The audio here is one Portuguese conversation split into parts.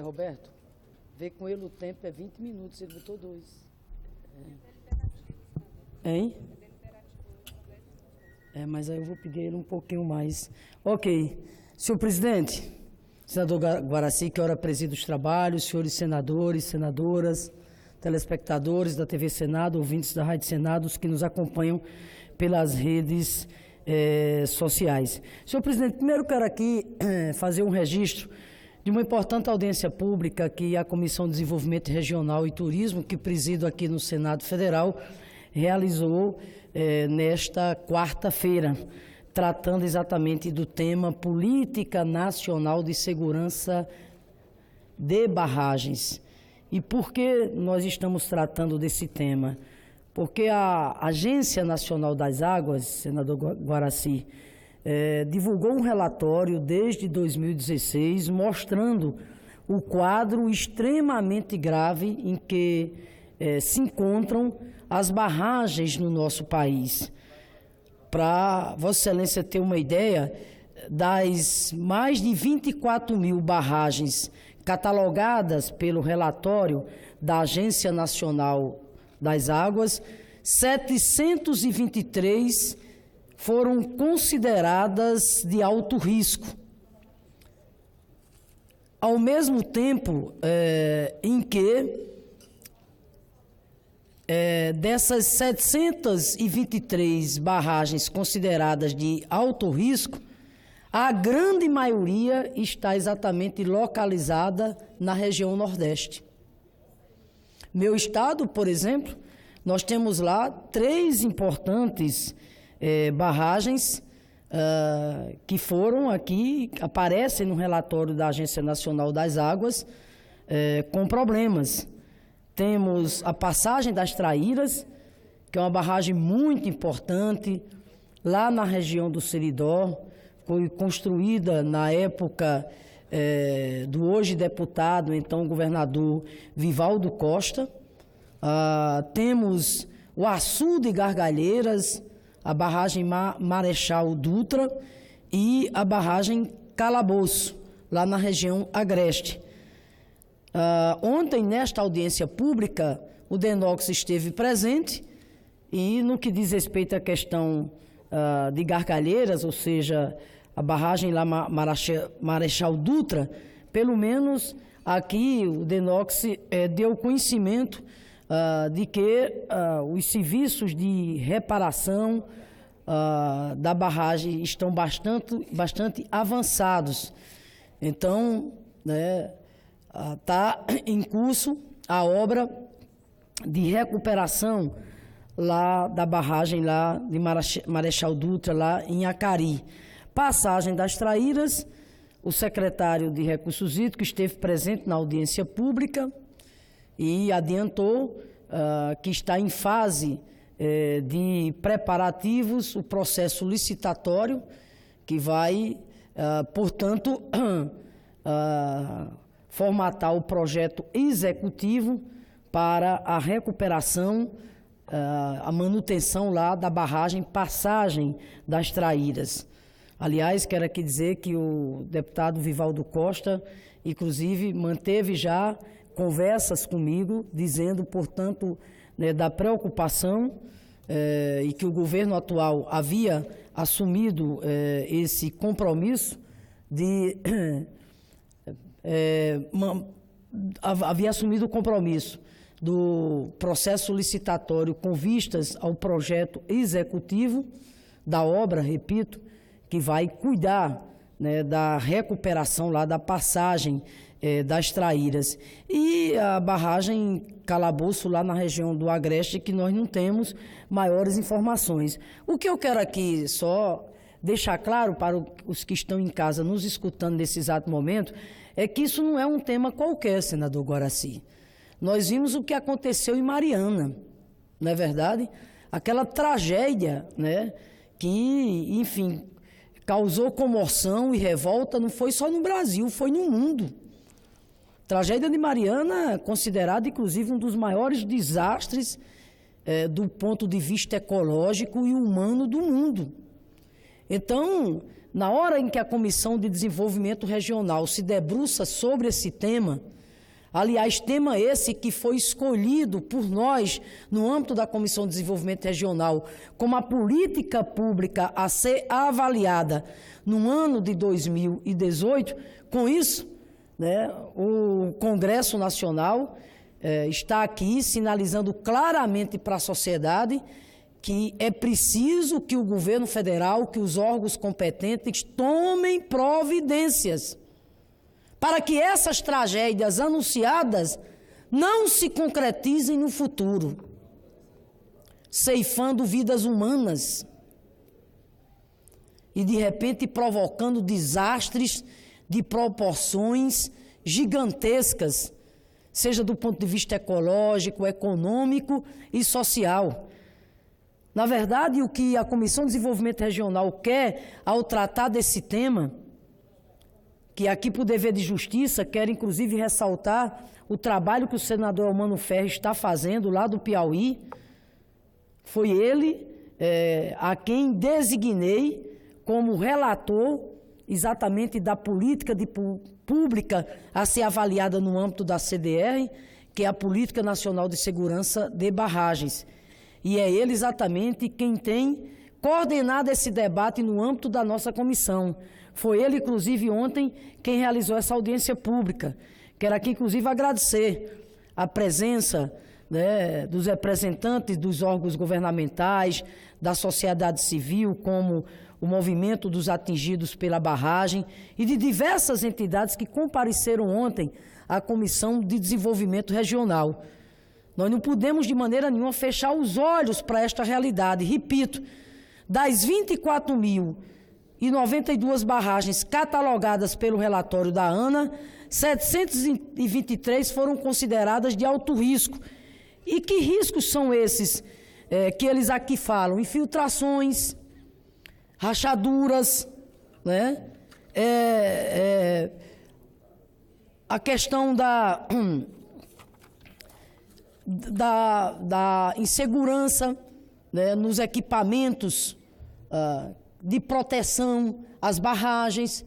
Roberto, vê com ele o tempo é 20 minutos, ele botou 2. Hein? Mas aí eu vou pedir ele um pouquinho mais. Ok. Senhor presidente, senador Guaraci, que ora preside os trabalhos, senhores senadores, senadoras, telespectadores da TV Senado, ouvintes da Rádio Senado, os que nos acompanham pelas redes sociais. Senhor presidente, primeiro quero aqui fazer um registro de uma importante audiência pública que a Comissão de Desenvolvimento Regional e Turismo, que presido aqui no Senado Federal, realizou nesta quarta-feira, tratando exatamente do tema Política Nacional de Segurança de Barragens. E por que nós estamos tratando desse tema? Porque a Agência Nacional das Águas, senador Guaraci, divulgou um relatório desde 2016 mostrando o quadro extremamente grave em que se encontram as barragens no nosso país. Para Vossa Excelência ter uma ideia, das mais de 24 mil barragens catalogadas pelo relatório da Agência Nacional das Águas, 723 foram consideradas de alto risco. Ao mesmo tempo em que dessas 723 barragens consideradas de alto risco, a grande maioria está exatamente localizada na região Nordeste. Meu estado, por exemplo, nós temos lá 3 importantes barragens que foram aqui, aparecem no relatório da Agência Nacional das Águas com problemas. Temos a Passagem das Traíras, que é uma barragem muito importante, lá na região do Seridó, foi construída na época do hoje deputado, então governador Vivaldo Costa. Temos o Açu de Gargalheiras, a barragem Marechal Dutra e a barragem Calabouço, lá na região agreste. Ontem, nesta audiência pública, o DENOX esteve presente e, no que diz respeito à questão de Gargalheiras, ou seja, a barragem lá Marechal Dutra, pelo menos aqui o DENOX deu conhecimento de que os serviços de reparação da barragem estão bastante avançados. Então, está em curso a obra de recuperação lá da barragem lá de Marechal Dutra, lá em Acari. Passagem das Traíras, o secretário de Recursos Hídricos esteve presente na audiência pública e adiantou que está em fase de preparativos o processo licitatório, que vai, portanto, formatar o projeto executivo para a recuperação, a manutenção lá da barragem Passagem das Traíras. Aliás, quero aqui dizer que o deputado Vivaldo Costa, inclusive, manteve já conversas comigo, dizendo, portanto, da preocupação e que o governo atual havia assumido esse compromisso de... havia assumido o compromisso do processo licitatório com vistas ao projeto executivo da obra, repito, que vai cuidar da recuperação lá da passagem das Traíras. E a barragem Calabouço, lá na região do Agreste, que nós não temos maiores informações. O que eu quero aqui só deixar claro para os que estão em casa nos escutando nesse exato momento, é que isso não é um tema qualquer, senador Guaraci. Nós vimos o que aconteceu em Mariana, não é verdade? Aquela tragédia, que, enfim, causou comoção e revolta, não foi só no Brasil, foi no mundo. A tragédia de Mariana, considerada, inclusive, um dos maiores desastres do ponto de vista ecológico e humano do mundo. Então, na hora em que a Comissão de Desenvolvimento Regional se debruça sobre esse tema, aliás, tema esse que foi escolhido por nós, no âmbito da Comissão de Desenvolvimento Regional, como a política pública a ser avaliada no ano de 2018, com isso, né, o Congresso Nacional está aqui sinalizando claramente para a sociedade que é preciso que o governo federal, que os órgãos competentes tomem providências para que essas tragédias anunciadas não se concretizem no futuro, ceifando vidas humanas e, de repente, provocando desastres de proporções gigantescas, seja do ponto de vista ecológico, econômico e social. Na verdade, o que a Comissão de Desenvolvimento Regional quer ao tratar desse tema, que aqui, por dever de justiça, quero inclusive ressaltar o trabalho que o senador Elmano Ferreira está fazendo lá do Piauí. Foi ele a quem designei como relator exatamente da política pública a ser avaliada no âmbito da CDR, que é a Política Nacional de Segurança de Barragens. E é ele exatamente quem tem coordenado esse debate no âmbito da nossa comissão. Foi ele, inclusive, ontem, quem realizou essa audiência pública. Quero aqui, inclusive, agradecer a presença, né, dos representantes dos órgãos governamentais, da sociedade civil, como o movimento dos atingidos pela barragem e de diversas entidades que compareceram ontem à Comissão de Desenvolvimento Regional. Nós não podemos, de maneira nenhuma, fechar os olhos para esta realidade. Repito, das 24.092 barragens catalogadas pelo relatório da ANA, 723 foram consideradas de alto risco. E que riscos são esses que eles aqui falam? Infiltrações, rachaduras, né? A questão da insegurança, né, nos equipamentos de proteção às barragens.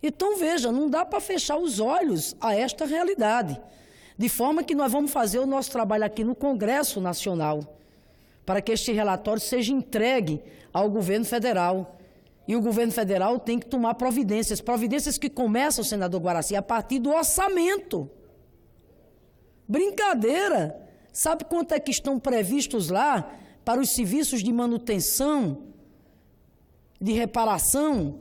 Então, veja, não dá para fechar os olhos a esta realidade. De forma que nós vamos fazer o nosso trabalho aqui no Congresso Nacional, para que este relatório seja entregue ao governo federal. E o governo federal tem que tomar providências que começam, senador Guaraci, a partir do orçamento. Brincadeira! Sabe quanto é que estão previstos lá para os serviços de manutenção, de reparação,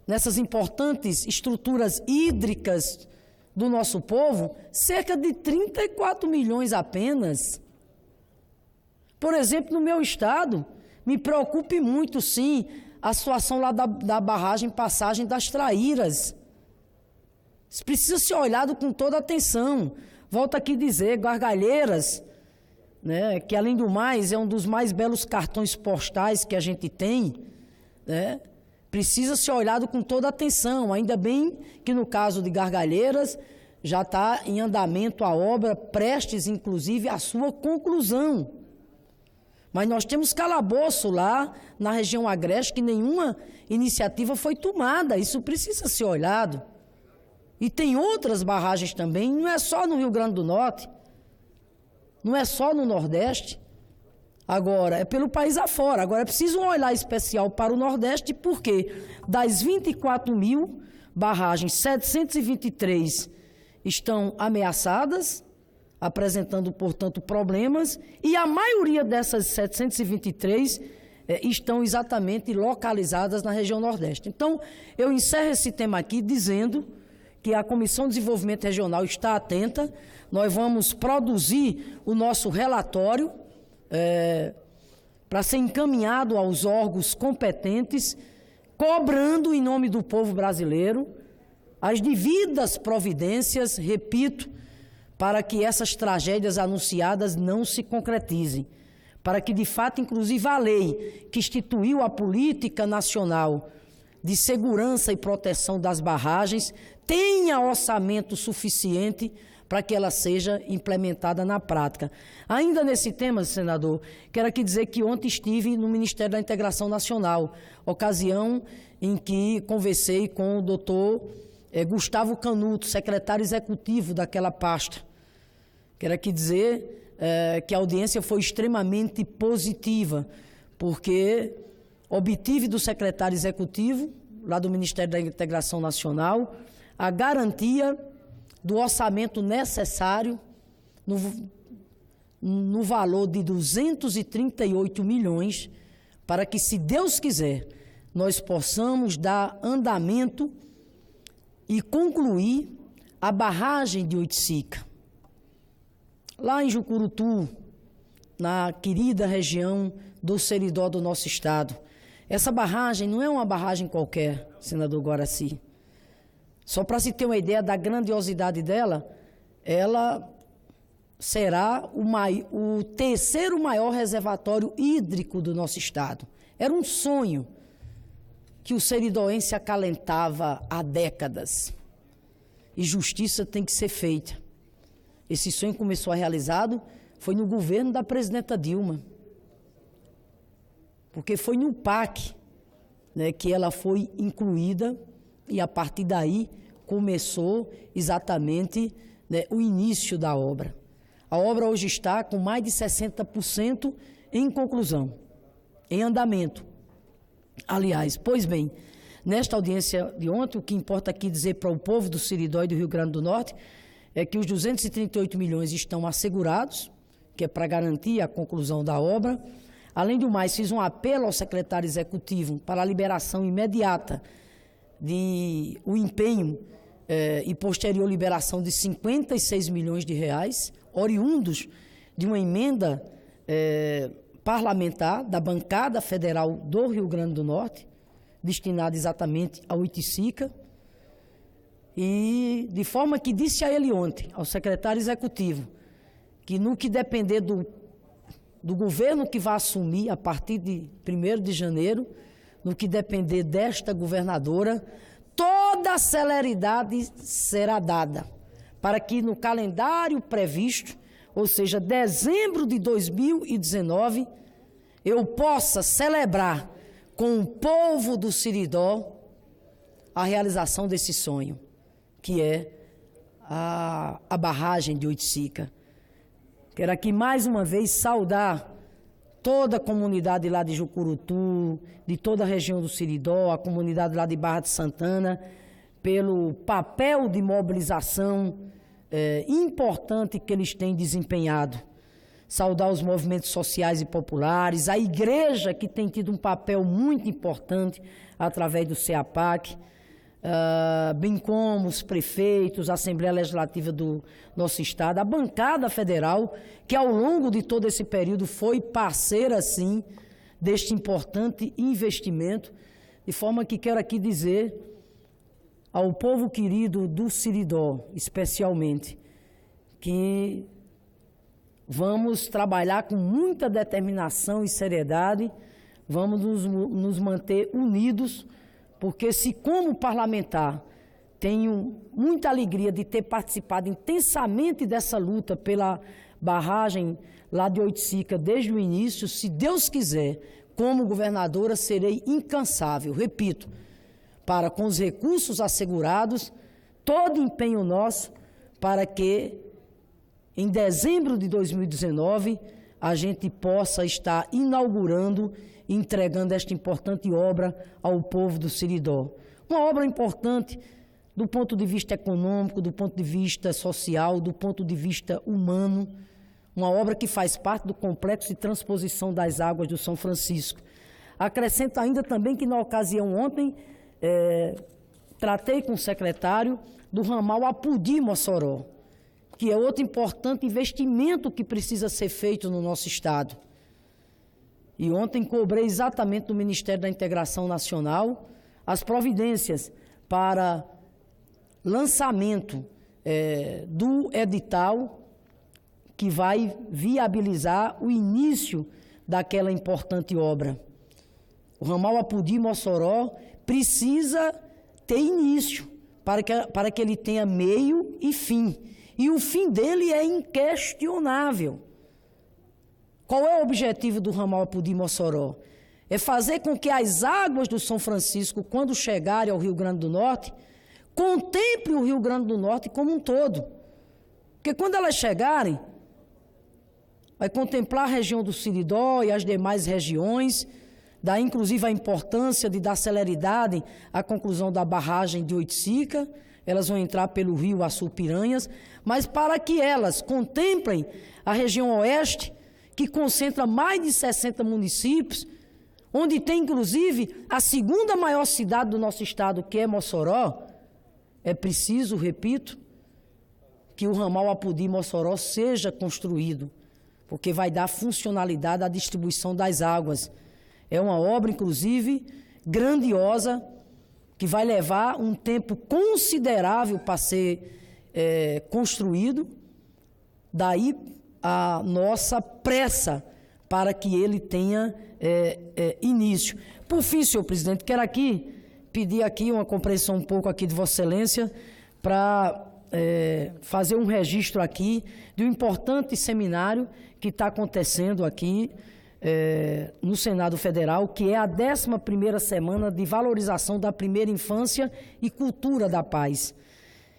nessas importantes estruturas hídricas do nosso povo? Cerca de 34 milhões apenas. Por exemplo, no meu estado, me preocupa muito, sim, a situação lá da barragem Passagem das Traíras. Isso precisa ser olhado com toda atenção. Volto aqui a dizer, Gargalheiras, né, que além do mais é um dos mais belos cartões postais que a gente tem, né, precisa ser olhado com toda atenção. Ainda bem que no caso de Gargalheiras já está em andamento a obra, prestes inclusive à sua conclusão. Mas nós temos calabouço lá na região agreste que nenhuma iniciativa foi tomada. Isso precisa ser olhado. E tem outras barragens também, não é só no Rio Grande do Norte, não é só no Nordeste. Agora, é pelo país afora. Agora, é preciso um olhar especial para o Nordeste, porque das 24 mil barragens, 723 estão ameaçadas, apresentando, portanto, problemas, e a maioria dessas 723 estão exatamente localizadas na região Nordeste. Então, eu encerro esse tema aqui dizendo que a Comissão de Desenvolvimento Regional está atenta. Nós vamos produzir o nosso relatório para ser encaminhado aos órgãos competentes, cobrando em nome do povo brasileiro as devidas providências, repito, para que essas tragédias anunciadas não se concretizem, para que, de fato, inclusive a lei que instituiu a política nacional de segurança e proteção das barragens tenha orçamento suficiente para que ela seja implementada na prática. Ainda nesse tema, senador, quero aqui dizer que ontem estive no Ministério da Integração Nacional, ocasião em que conversei com o doutor Gustavo Canuto, secretário executivo daquela pasta. Quero aqui dizer que a audiência foi extremamente positiva, porque obtive do secretário executivo, lá do Ministério da Integração Nacional, a garantia do orçamento necessário no valor de 238 milhões, para que, se Deus quiser, nós possamos dar andamento e concluir a barragem de Oiticica. Lá em Jucurutu, na querida região do Seridó do nosso estado. Essa barragem não é uma barragem qualquer, senador Guaraci. Só para se ter uma ideia da grandiosidade dela, ela será o terceiro maior reservatório hídrico do nosso estado. Era um sonho que o seridoense acalentava há décadas. E justiça tem que ser feita. Esse sonho começou a realizado, foi no governo da presidenta Dilma. Porque foi no PAC, né, que ela foi incluída e a partir daí começou exatamente, né, o início da obra. A obra hoje está com mais de 60% em conclusão, em andamento. Aliás, pois bem, nesta audiência de ontem, o que importa aqui dizer para o povo do Seridó e do Rio Grande do Norte é que os 238 milhões estão assegurados, que é para garantir a conclusão da obra. Além do mais, fiz um apelo ao secretário executivo para a liberação imediata de o empenho e posterior liberação de 56 milhões de reais, oriundos de uma emenda parlamentar da bancada federal do Rio Grande do Norte, destinada exatamente a Oiticica, e de forma que disse a ele ontem, ao secretário executivo, que no que depender do governo que vai assumir a partir de 1º de janeiro, no que depender desta governadora, toda a celeridade será dada para que no calendário previsto, ou seja, dezembro de 2019, eu possa celebrar com o povo do Seridó a realização desse sonho, que é a barragem de Oiticica. Quero aqui mais uma vez saudar toda a comunidade lá de Jucurutu, de toda a região do Seridó, a comunidade lá de Barra de Santana, pelo papel de mobilização importante que eles têm desempenhado. Saudar os movimentos sociais e populares, a igreja que tem tido um papel muito importante através do CEAPAC, bem como os prefeitos, a Assembleia Legislativa do nosso estado, a bancada federal, que ao longo de todo esse período foi parceira, sim, deste importante investimento, de forma que quero aqui dizer ao povo querido do Seridó, especialmente, que vamos trabalhar com muita determinação e seriedade, vamos nos manter unidos, porque se como parlamentar tenho muita alegria de ter participado intensamente dessa luta pela barragem lá de Oiticica desde o início, se Deus quiser, como governadora serei incansável, repito, para com os recursos assegurados, todo empenho nosso para que em dezembro de 2019 a gente possa estar inaugurando e entregando esta importante obra ao povo do Seridó. Uma obra importante do ponto de vista econômico, do ponto de vista social, do ponto de vista humano, uma obra que faz parte do complexo de transposição das águas do São Francisco. Acrescento ainda também que na ocasião ontem tratei com o secretário do ramal Apodi-Mossoró, que é outro importante investimento que precisa ser feito no nosso estado. E ontem cobrei exatamente do Ministério da Integração Nacional as providências para lançamento do edital que vai viabilizar o início daquela importante obra. O ramal Apodi-Mossoró precisa ter início, para que ele tenha meio e fim. E o fim dele é inquestionável. Qual é o objetivo do ramal Apodi-Mossoró? É fazer com que as águas do São Francisco, quando chegarem ao Rio Grande do Norte, contemplem o Rio Grande do Norte como um todo. Porque quando elas chegarem, vai contemplar a região do Siridó e as demais regiões, daí inclusive a importância de dar celeridade à conclusão da barragem de Oiticica. Elas vão entrar pelo rio Açu-Piranhas, mas para que elas contemplem a região oeste, que concentra mais de 60 municípios, onde tem inclusive a segunda maior cidade do nosso estado, que é Mossoró, é preciso, repito, que o ramal Apodi-Mossoró seja construído, porque vai dar funcionalidade à distribuição das águas. É uma obra, inclusive, grandiosa, que vai levar um tempo considerável para ser construído. Daí a nossa pressa para que ele tenha início. Por fim, senhor presidente, quero aqui pedir aqui uma compreensão um pouco aqui de Vossa Excelência para fazer um registro aqui de um importante seminário que está acontecendo aqui no Senado Federal, que é a 11ª Semana de Valorização da Primeira Infância e Cultura da Paz.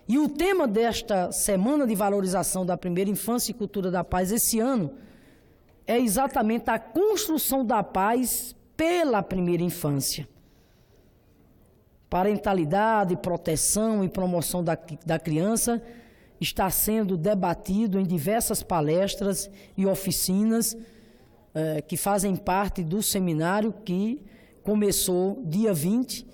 E o tema desta Semana de Valorização da Primeira Infância e Cultura da Paz esse ano é exatamente a construção da paz pela primeira infância. Parentalidade, proteção e promoção da criança está sendo debatido em diversas palestras e oficinas que fazem parte do seminário que começou dia 20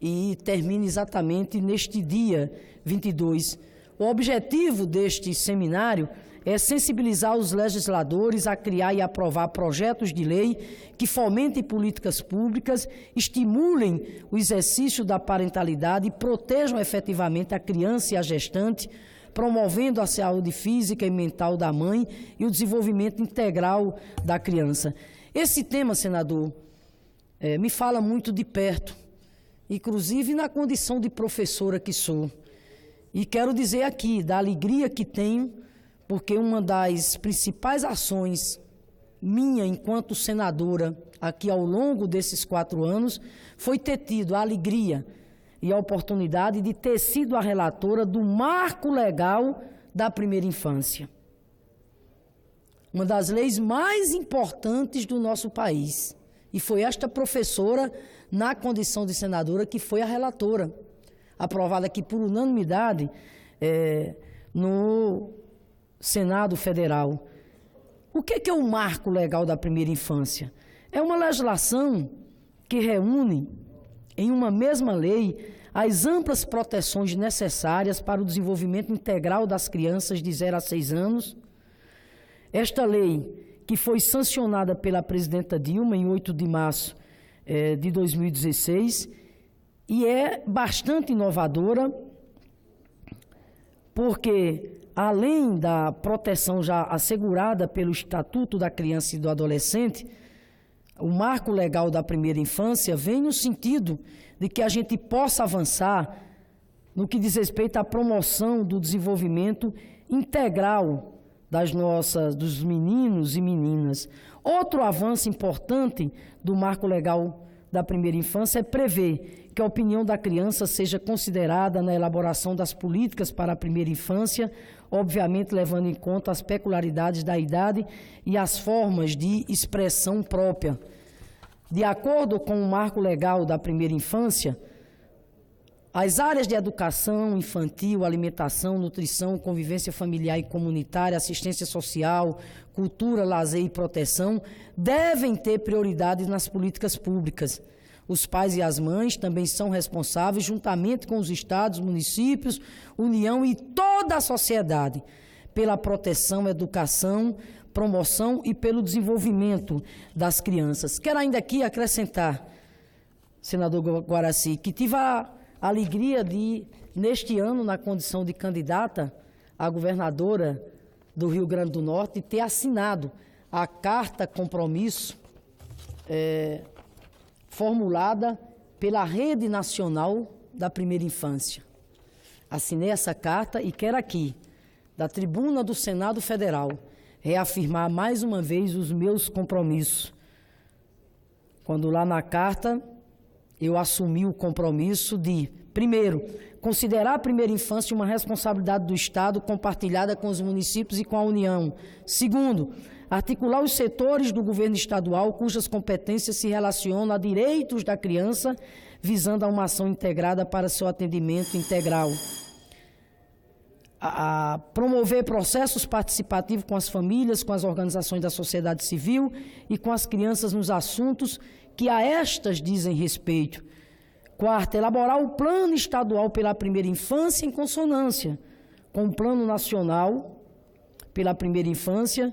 e termina exatamente neste dia 22. O objetivo deste seminário é sensibilizar os legisladores a criar e aprovar projetos de lei que fomentem políticas públicas, estimulem o exercício da parentalidade e protejam efetivamente a criança e a gestante, promovendo a saúde física e mental da mãe e o desenvolvimento integral da criança. Esse tema, senador, me fala muito de perto, inclusive na condição de professora que sou. E quero dizer aqui da alegria que tenho, porque uma das principais ações minha enquanto senadora aqui ao longo desses 4 anos foi ter tido a alegria e a oportunidade de ter sido a relatora do marco legal da primeira infância. Uma das leis mais importantes do nosso país. E foi esta professora, na condição de senadora, que foi a relatora, aprovada aqui por unanimidade no Senado Federal. O que é o marco legal da primeira infância? É uma legislação que reúne em uma mesma lei as amplas proteções necessárias para o desenvolvimento integral das crianças de 0 a 6 anos. Esta lei, que foi sancionada pela presidenta Dilma em 8 de março de 2016, e é bastante inovadora, porque, além da proteção já assegurada pelo Estatuto da Criança e do Adolescente, o marco legal da primeira infância vem no sentido de que a gente possa avançar no que diz respeito à promoção do desenvolvimento integral dos meninos e meninas. Outro avanço importante do marco legal da primeira infância é prever que a opinião da criança seja considerada na elaboração das políticas para a primeira infância, obviamente levando em conta as peculiaridades da idade e as formas de expressão própria. De acordo com o marco legal da primeira infância, as áreas de educação infantil, alimentação, nutrição, convivência familiar e comunitária, assistência social, cultura, lazer e proteção devem ter prioridade nas políticas públicas. Os pais e as mães também são responsáveis, juntamente com os estados, municípios, União e toda a sociedade, pela proteção, educação, promoção e pelo desenvolvimento das crianças. Quero ainda aqui acrescentar, senador Guaraci, que tive a alegria de, neste ano, na condição de candidata a governadora do Rio Grande do Norte, ter assinado a carta compromisso formulada pela Rede Nacional da Primeira Infância. Assinei essa carta e quero aqui, da tribuna do Senado Federal, reafirmar mais uma vez os meus compromissos. Quando lá na carta eu assumi o compromisso de, primeiro, considerar a primeira infância uma responsabilidade do Estado compartilhada com os municípios e com a União. Segundo, articular os setores do governo estadual cujas competências se relacionam a direitos da criança, visando a uma ação integrada para seu atendimento integral. A promover processos participativos com as famílias, com as organizações da sociedade civil e com as crianças nos assuntos que a estas dizem respeito. Quarto, elaborar o plano estadual pela primeira infância em consonância com o plano nacional pela primeira infância,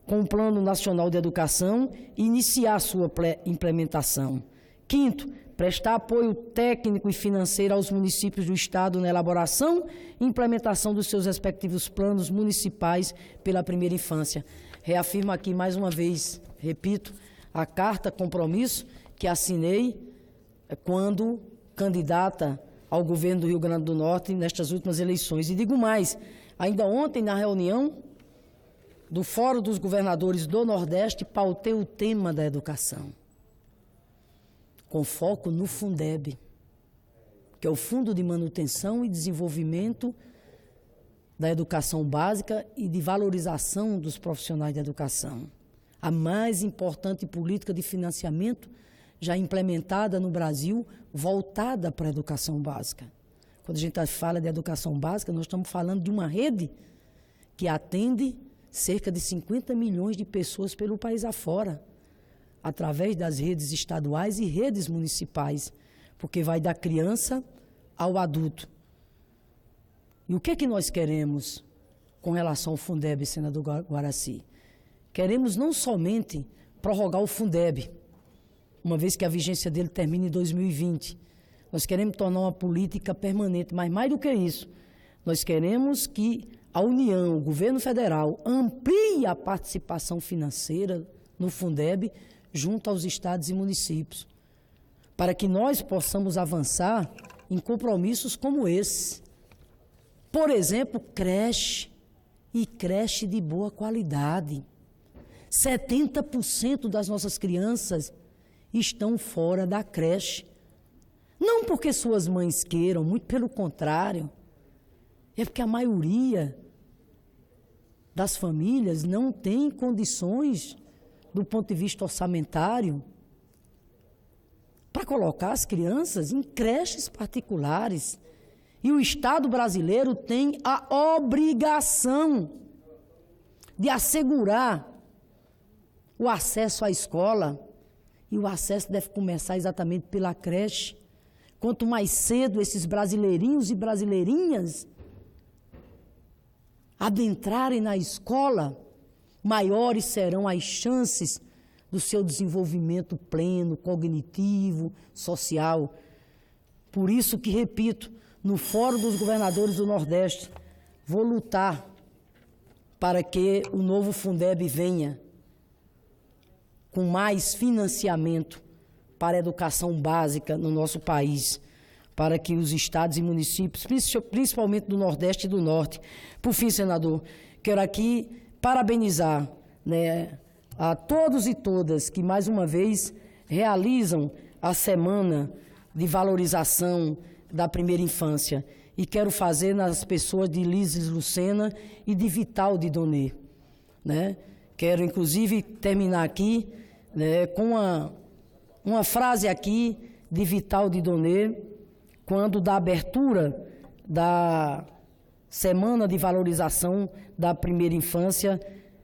com o plano nacional de educação e iniciar sua implementação. Quinto, prestar apoio técnico e financeiro aos municípios do Estado na elaboração e implementação dos seus respectivos planos municipais pela primeira infância. Reafirmo aqui mais uma vez, repito, a carta compromisso que assinei quando candidata ao governo do Rio Grande do Norte nestas últimas eleições. E digo mais, ainda ontem na reunião do Fórum dos Governadores do Nordeste, pautei o tema da educação, com foco no Fundeb, que é o Fundo de Manutenção e Desenvolvimento da Educação Básica e de valorização dos profissionais da educação. A mais importante política de financiamento já implementada no Brasil, voltada para a educação básica. Quando a gente fala de educação básica, nós estamos falando de uma rede que atende cerca de 50 milhões de pessoas pelo país afora, através das redes estaduais e redes municipais, porque vai da criança ao adulto. E o que é que nós queremos com relação ao Fundeb, senador Guaraci? Queremos não somente prorrogar o Fundeb, uma vez que a vigência dele termina em 2020. Nós queremos tornar uma política permanente, mas mais do que isso, nós queremos que a União, o governo federal, amplie a participação financeira no Fundeb junto aos estados e municípios, para que nós possamos avançar em compromissos como esse. Por exemplo, creche, e creche de boa qualidade. 70% das nossas crianças estão fora da creche. Não porque suas mães queiram, muito pelo contrário, é porque a maioria das famílias não tem condições, do ponto de vista orçamentário, para colocar as crianças em creches particulares. E o Estado brasileiro tem a obrigação de assegurar o acesso à escola. E o acesso deve começar exatamente pela creche. Quanto mais cedo esses brasileirinhos e brasileirinhas adentrarem na escola, maiores serão as chances do seu desenvolvimento pleno, cognitivo, social. Por isso que, repito, no Fórum dos Governadores do Nordeste, vou lutar para que o novo Fundeb venha com mais financiamento para a educação básica no nosso país, para que os estados e municípios, principalmente do Nordeste e do Norte. Por fim, senador, quero aqui parabenizar, a todos e todas que, mais uma vez, realizam a Semana de Valorização da Primeira Infância. E quero fazer nas pessoas de Lises Lucena e de Vital de Donê. Quero, inclusive, terminar aqui com uma frase aqui de Vital de Donê, quando da abertura da Semana de Valorização da Primeira Infância,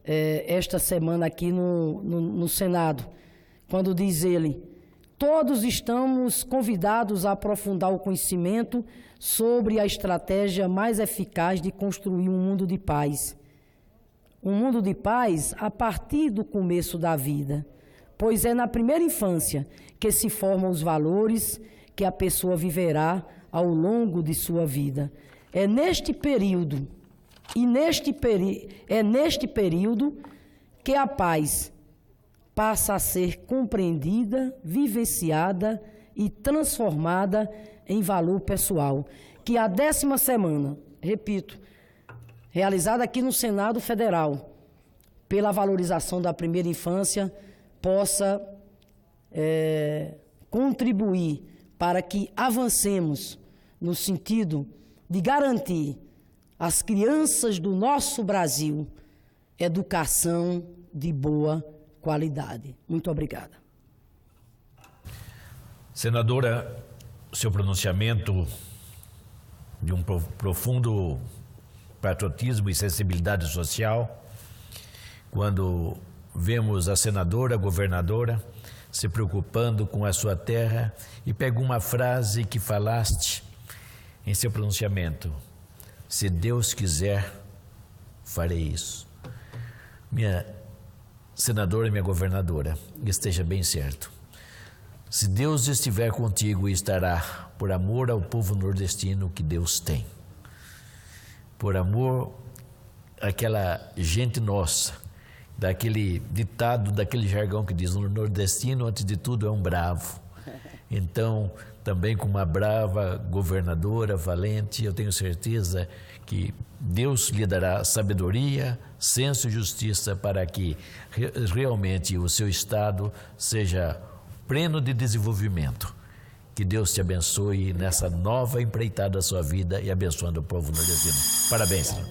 esta semana aqui no Senado, quando diz ele: todos estamos convidados a aprofundar o conhecimento sobre a estratégia mais eficaz de construir um mundo de paz. Um mundo de paz a partir do começo da vida, pois é na primeira infância que se formam os valores que a pessoa viverá ao longo de sua vida. É neste período que a paz passa a ser compreendida, vivenciada e transformada em valor pessoal. Que a 10ª semana, repito, realizada aqui no Senado Federal, pela valorização da primeira infância, possa contribuir para que avancemos no sentido de garantir às crianças do nosso Brasil educação de boa qualidade. Muito obrigada. Senadora, seu pronunciamento de um profundo patriotismo e sensibilidade social, quando vemos a senadora, a governadora, se preocupando com a sua terra, e pego uma frase que falaste em seu pronunciamento: se Deus quiser, farei isso. Minha senadora e minha governadora, esteja bem certo. Se Deus estiver contigo, estará, por amor ao povo nordestino que Deus tem, por amor àquela gente nossa, daquele ditado, daquele jargão que diz: o nordestino, antes de tudo, é um bravo. Então, também com uma brava governadora, valente, eu tenho certeza que Deus lhe dará sabedoria, senso e justiça para que realmente o seu estado seja pleno de desenvolvimento. Que Deus te abençoe nessa nova empreitada da sua vida e abençoando o povo nordestino. Parabéns, senhor.